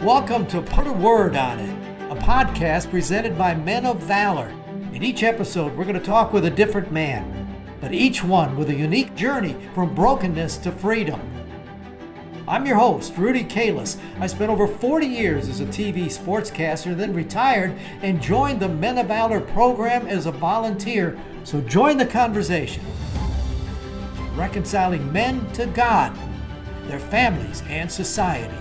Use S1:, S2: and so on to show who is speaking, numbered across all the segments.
S1: Welcome to Put a Word on It, a podcast presented by Men of Valor. In each episode, we're going to talk with a different man, but each one with a unique journey from brokenness to freedom. I'm your host, Rudy Kalis. I spent over 40 years as a TV sportscaster, then retired and joined the Men of Valor program as a volunteer. So join the conversation. Reconciling men to God, their families, and society.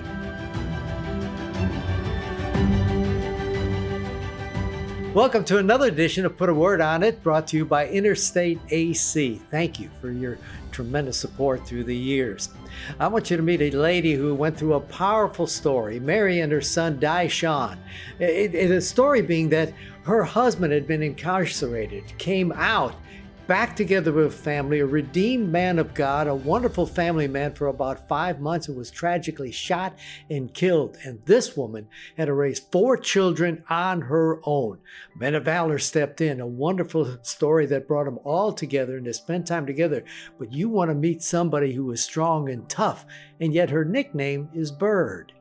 S1: Welcome to another edition of Put a Word on It, brought to you by Interstate AC. Thank you for your tremendous support through the years. I want you to meet a lady who went through a powerful story, Mary and her son Dy'shawn. The story being that her husband had been incarcerated, came out, back together with family, a redeemed man of God, a wonderful family man for about 5 months, and was tragically shot and killed. And this woman had to raise 4 children on her own. Men of Valor stepped in, a wonderful story that brought them all together and to spend time together. But you want to meet somebody who is strong and tough, and yet her nickname is Bird.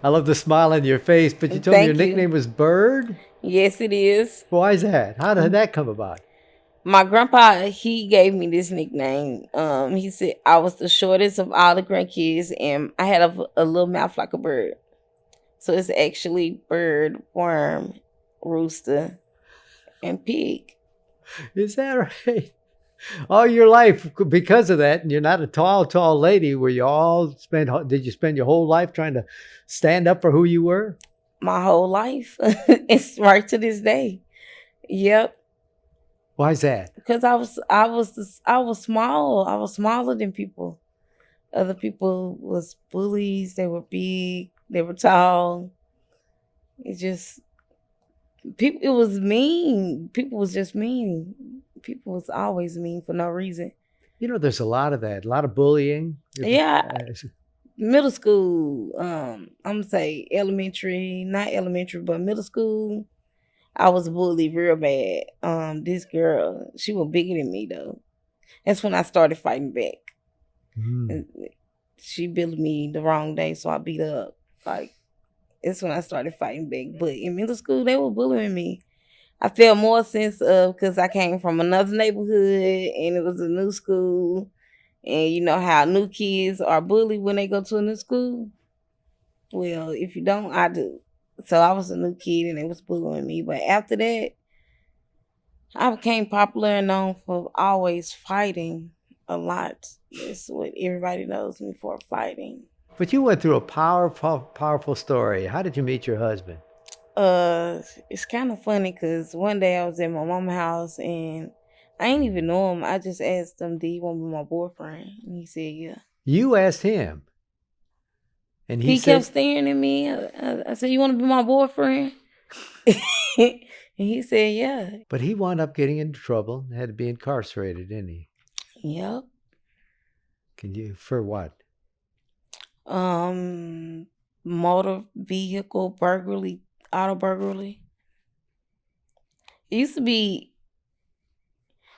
S1: I love the smile on your face, but you told me your nickname was Bird?
S2: Yes, it is.
S1: Why is that? How did that come about?
S2: My grandpa, he gave me this nickname. He said I was the shortest of all the grandkids, and I had a little mouth like a bird. So it's actually bird, worm, rooster, and pig.
S1: Is that right? All your life, because of that, and you're not a tall lady, did you spend your whole life trying to stand up for who you were?
S2: My whole life. It's right to this day. Yep.
S1: Why is that?
S2: Because I was small. I was smaller than people. Other people was bullies. They were big. They were tall. It was mean. People was just mean. People was always mean for no reason.
S1: You know, there's a lot of that. A lot of bullying.
S2: Yeah. Middle school. I'm gonna say elementary, not elementary, but middle school. I was bullied real bad. This girl, she was bigger than me though. That's when I started fighting back. And she bullied me the wrong day, so I beat her up. It's when I started fighting back. But in middle school, they were bullying me. I felt more sense of, because I came from another neighborhood and it was a new school. And you know how new kids are bullied when they go to a new school? Well, if you don't, I do. So I was a new kid and they was bullying me. But after that, I became popular and known for always fighting a lot. That's what everybody knows me for, fighting.
S1: But you went through a powerful story. How did you meet your husband?
S2: It's kind of funny because one day I was at my mama's house and I ain't even know him. I just asked him, "Do you want to be my boyfriend?" And he said, "Yeah."
S1: You asked him? And
S2: he kept staring at me. I said, "You want to be my boyfriend?" And he said, "Yeah."
S1: But he wound up getting into trouble and had to be incarcerated, didn't he?
S2: Yep.
S1: For what?
S2: Motor vehicle burglary, auto burglary. It used to be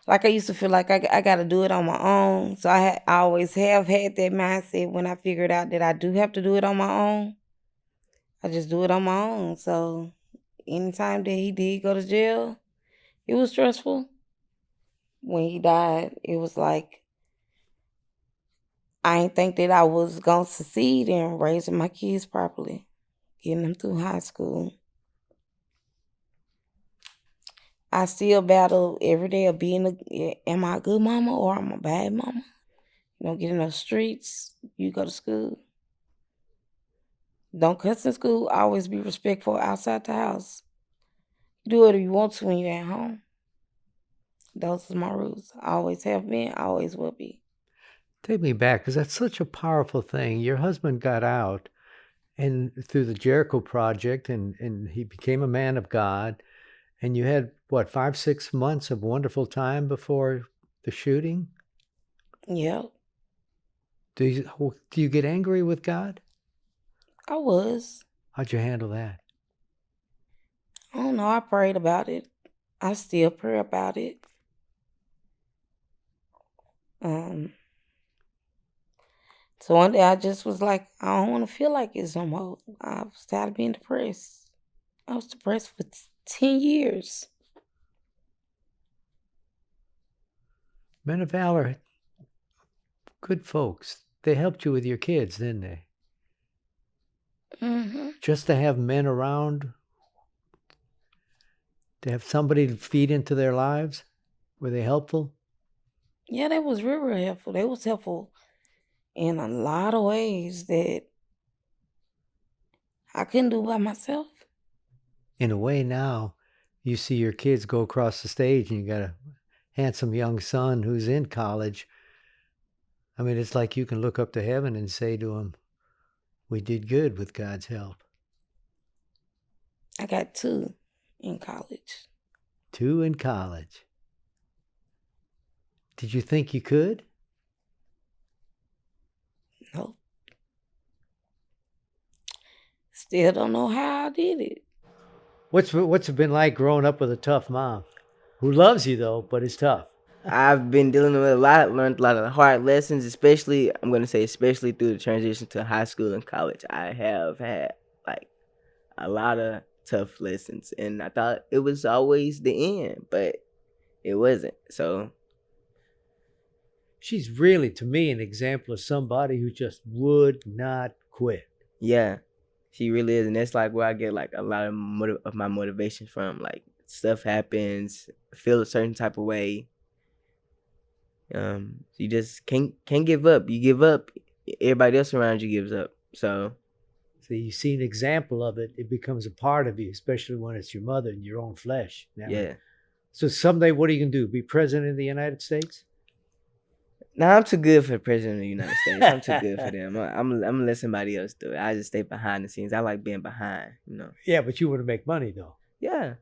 S2: like I used to feel like I got to do it on my own. So I always have had that mindset when I figured out that I do have to do it on my own. I just do it on my own. So anytime that he did go to jail, it was stressful. When he died, it was like I didn't think that I was going to succeed in raising my kids properly, getting them through high school. I still battle every day of am I a good mama or am I a bad mama? You know, get in those streets, you go to school. Don't cuss in school, always be respectful outside the house. Do whatever you want to when you're at home. Those are my rules. I always have been, always will be.
S1: Take me back, because that's such a powerful thing. Your husband got out and through the Jericho Project, and he became a man of God. And you had, 5-6 months of wonderful time before the shooting?
S2: Yep.
S1: Do you get angry with God?
S2: I was.
S1: How'd you handle that?
S2: I don't know. I prayed about it. I still pray about it. So one day I just was like, I don't want to feel like this no more. I was tired of being depressed. I was depressed for 10 years.
S1: Men of Valor, good folks. They helped you with your kids, didn't they?
S2: Mm-hmm.
S1: Just to have men around, to have somebody to feed into their lives, were they helpful?
S2: Yeah, they was real, real helpful. They was helpful in a lot of ways that I couldn't do by myself.
S1: In a way now, you see your kids go across the stage and you got a handsome young son who's in college. I mean, it's like you can look up to heaven and say to him, we did good with God's help.
S2: I got 2 in college.
S1: 2 in college. Did you think you could?
S2: No. Still don't know how I did it.
S1: What's it been like growing up with a tough mom who loves you though, but is tough?
S3: I've been dealing with a lot, learned a lot of hard lessons, especially through the transition to high school and college. I have had like a lot of tough lessons, and I thought it was always the end, but it wasn't. So
S1: She's really, to me, an example of somebody who just would not quit.
S3: yeah, she really is, and that's like where I get like a lot of my motivation from. Like stuff happens, feel a certain type of way. You just can't give up. You give up, everybody else around you gives up. So
S1: you see an example of it, it becomes a part of you, especially when it's your mother and your own flesh. Now,
S3: yeah.
S1: So someday, what are you going to do? Be president of the United States?
S3: Nah, I'm too good for the president of the United States. I'm too good for them. I'm gonna let somebody else do it. I just stay behind the scenes. I like being behind,
S1: Yeah, but you want to make money though.
S3: Yeah,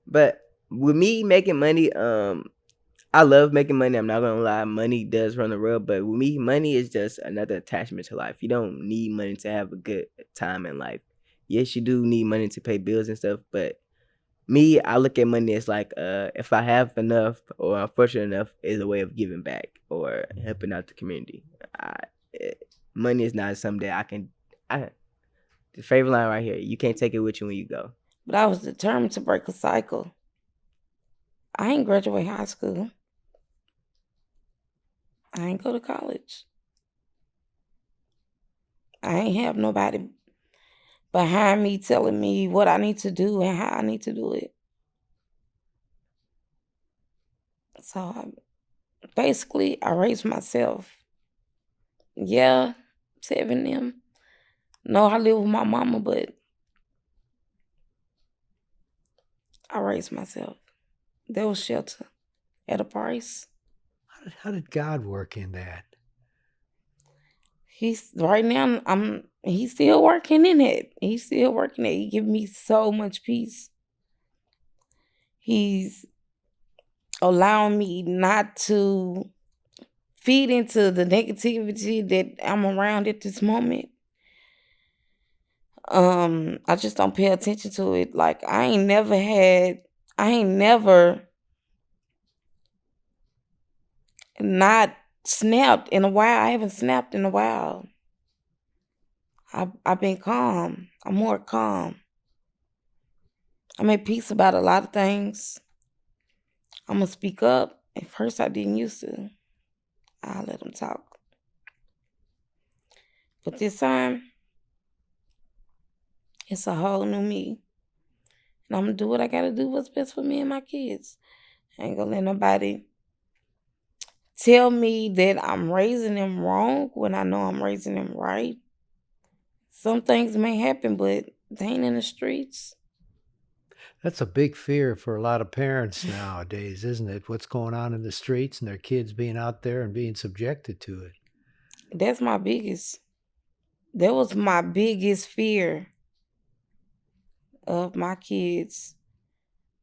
S3: but with me making money, I love making money. I'm not gonna lie, money does run the world. But with me, money is just another attachment to life. You don't need money to have a good time in life. Yes, you do need money to pay bills and stuff, but me, I look at money as like, if I have enough or I'm fortunate enough, is a way of giving back or helping out the community. Money is not something that the favorite line right here, you can't take it with you when you go.
S2: But I was determined to break a cycle. I ain't graduate high school. I ain't go to college. I ain't have nobody behind me telling me what I need to do and how I need to do it. So basically, I raised myself. Yeah, 7 them. No, I live with my mama, but I raised myself. There was shelter at a price.
S1: How did God work in that?
S2: He's right now. He's still working in it. He's still working it. He give me so much peace. He's allowing me not to feed into the negativity that I'm around at this moment. I just don't pay attention to it. Like I ain't never not snapped in a while. I haven't snapped in a while. I've been calm. I'm more calm. I'm at peace about a lot of things. I'm gonna speak up. At first, I didn't used to. I'll let them talk. But this time, it's a whole new me. And I'm gonna do what I gotta do what's best for me and my kids. I ain't gonna let nobody tell me that I'm raising them wrong when I know I'm raising them right. Some things may happen, but they ain't in the streets.
S1: That's a big fear for a lot of parents nowadays, isn't it? What's going on in the streets and their kids being out there and being subjected to it.
S2: That was my biggest fear of my kids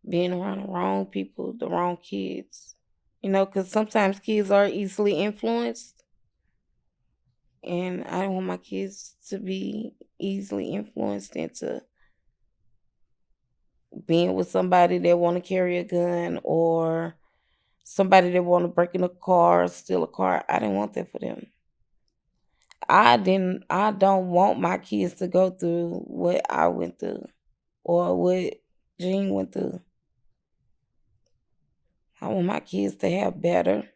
S2: being around the wrong people, the wrong kids. Because sometimes kids are easily influenced. And I don't want my kids to be easily influenced into being with somebody that want to carry a gun or somebody that want to break in a car, steal a car. I didn't want that for them. I don't want my kids to go through what I went through or what Jean went through. I want my kids to have better.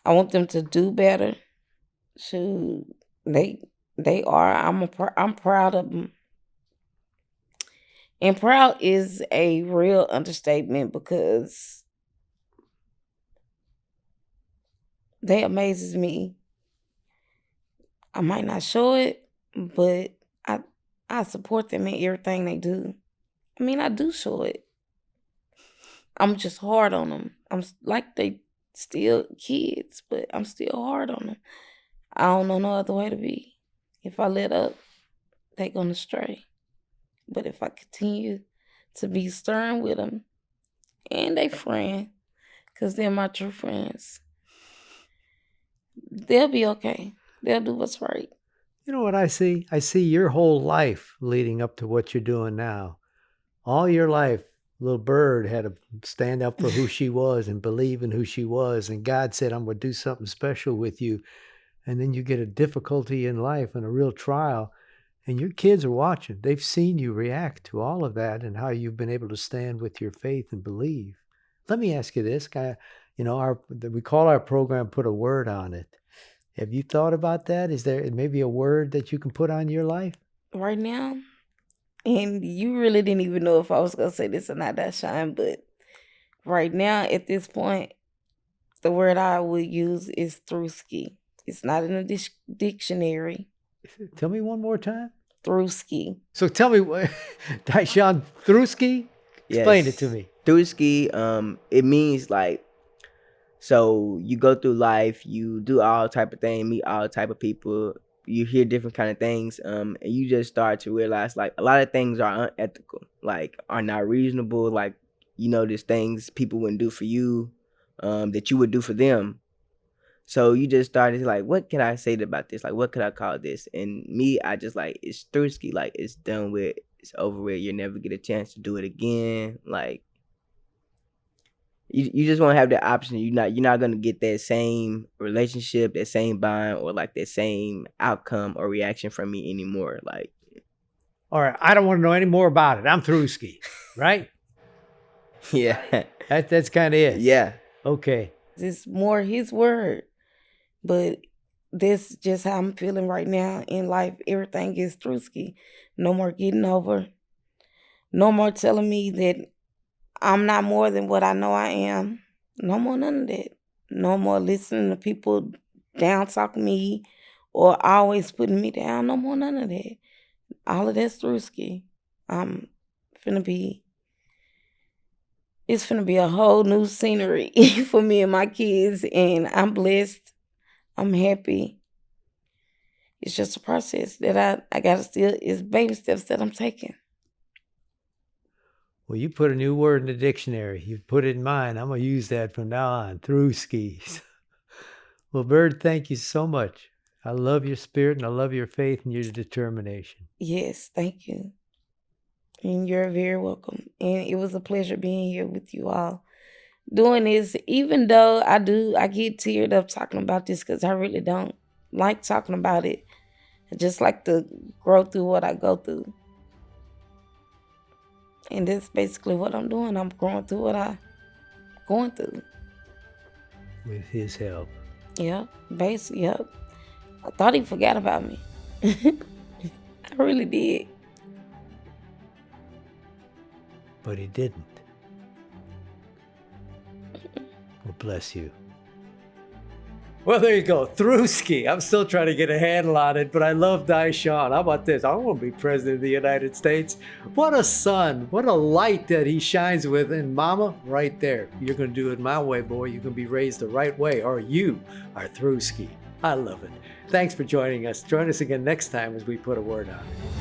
S2: I want them to do better. Shoot, they are. I'm proud of them. And proud is a real understatement because they amazes me. I might not show it, but I support them in everything they do. I mean, I do show it. I'm just hard on them. I'm like they still kids, but I'm still hard on them. I don't know no other way to be. If I let up, they gonna stray. But if I continue to be stern with them and they friend, because they're my true friends, they'll be okay. They'll do what's right.
S1: You know what I see? I see your whole life leading up to what you're doing now. All your life, little Bird had to stand up for who she was and believe in who she was. And God said, I'm going to do something special with you. And then you get a difficulty in life and a real trial. And your kids are watching. They've seen you react to all of that and how you've been able to stand with your faith and believe. Let me ask you this, guy. You know, we call our program Put a Word on It. Have you thought about that? Is there maybe a word that you can put on your life?
S2: Right now, and you really didn't even know if I was going to say this or not, Dy'shawn, but right now, at this point, the word I would use is throughski. It's not in the dictionary.
S1: Tell me one more time.
S2: Throughski.
S1: So tell me, Dy'shawn, throughski? Explain it to me.
S3: Throughski, it means like, so you go through life, you do all type of things, meet all type of people, you hear different kind of things, and you just start to realize like a lot of things are unethical, like are not reasonable, like you know there's things people wouldn't do for you, that you would do for them. So you just started like, what can I say about this? Like, what could I call this? And me, I just like, it's throughski, like it's done with, it's over with. You'll never get a chance to do it again. Like, you just won't have the option. You're not gonna get that same relationship, that same bond, or like that same outcome or reaction from me anymore. Like,
S1: all right, I don't want to know any more about it. I'm throughski, right?
S3: yeah,
S1: That's kind of it.
S3: yeah.
S1: Okay.
S2: It's more his word, but this just how I'm feeling right now in life. Everything is throughski. No more getting over. No more telling me that I'm not more than what I know I am. No more none of that. No more listening to people down talking me or always putting me down. No more none of that. All of that's throughski. It's finna be a whole new scenery for me and my kids, and I'm blessed. I'm happy. It's just a process that I gotta still, it's baby steps that I'm taking.
S1: Well, you put a new word in the dictionary. You put it in mine. I'm going to use that from now on, throughskis. Well, Bird, thank you so much. I love your spirit and I love your faith and your determination.
S2: Yes, thank you. And you're very welcome. And it was a pleasure being here with you all. Doing this, even though I get teared up talking about this because I really don't like talking about it. I just like to grow through what I go through. And that's basically what I'm doing. I'm growing through what I'm going through.
S1: With his help.
S2: Yep, basically, yep. I thought he forgot about me. I really did.
S1: But he didn't. Well, bless you. Well, there you go. Throughski. I'm still trying to get a handle on it, but I love Dy'shawn. How about this? I want to be president of the United States. What a son. What a light that he shines with. And mama, right there. You're going to do it my way, boy. You're going to be raised the right way, or you are Throughski. I love it. Thanks for joining us. Join us again next time as we put a word on it.